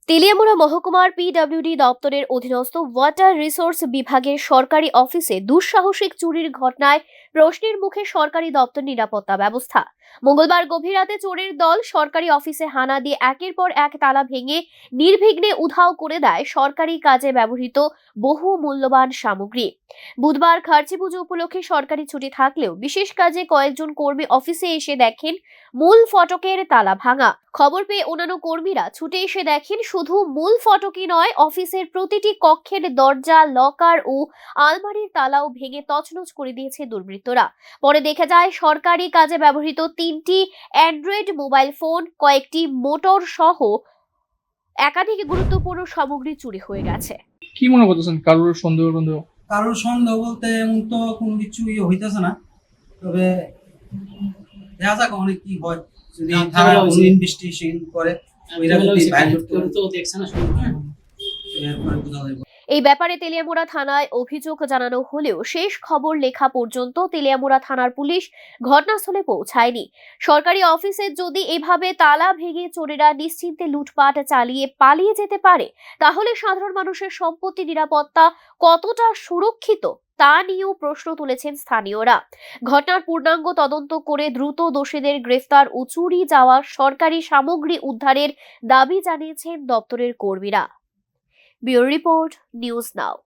তেলিয়ামুড়া মহকুমার পিডব্লিউডি দপ্তরের অধীনস্থ ওয়াটার রিসোর্স বিভাগের সরকারি অফিসে দুঃসাহসিক চুরির ঘটনায় প্রশ্নের মুখে সরকারি দপ্তর নিরাপত্তা ব্যবস্থা। মঙ্গলবার গভীর রাতে চোরের দল সরকারি অফিসে হানা দিয়ে একের পর এক তালা ভেঙে নির্বিঘ্নে উধাও করে দেয় সরকারি কাজে ব্যবহৃত বহু মূল্যবান সামগ্রী। বুধবার খার্চি পুজো উপলক্ষে সরকারি ছুটি থাকলেও বিশেষ কাজে কয়েকজন কর্মী অফিসে এসে দেখেন মূল ফটকের তালা ভাঙা। খবর পেয়ে অন্যান্য কর্মীরা ছুটে এসে দেখেন শুধু মূল ফটকই নয়, অফিসের প্রতিটি কক্ষের দরজা, লকার ও আলমারির তালাও ভেঙে তছনছ করে দিয়েছে দুর্বৃত্তরা। পরে দেখা যায় সরকারি কাজে ব্যবহৃত 3টি অ্যান্ড্রয়েড মোবাইল ফোন, কয়েকটি মোটর সহ একাধিক গুরুত্বপূর্ণ সামগ্রী চুরি হয়ে গেছে। কি মনে করতেছেন, কারোর সন্দেহ বলতে এমন তো কোনো কিছু হইতেছে না, তবে দেখা যাক অনেক কি হয়। যদি তারা ইনভেস্টিগেশন করে এই ব্যাপারে তেলিয়ামুড়া থানায় অভিযোগ জানানো হলেও শেষ খবর লেখা পর্যন্ত তেলিয়ামুড়া থানার পুলিশ ঘটনাস্থলে পৌঁছায়নি। সরকারি অফিসে যদি এভাবে তালা ভেঙে চোরেরা নিশ্চিন্তে লুটপাট চালিয়ে পালিয়ে যেতে পারে, তাহলে সাধারণ মানুষের সম্পত্তি নিরাপত্তা কতটা সুরক্ষিত তা নিয়েও প্রশ্ন তুলেছেন স্থানীয়রা। ঘটনার পূর্ণাঙ্গ তদন্ত করে দ্রুত দোষীদের গ্রেফতার ও চুরি যাওয়া সরকারি সামগ্রী উদ্ধারের দাবি জানিয়েছেন দপ্তরের কর্মীরা। Bureau report, news now.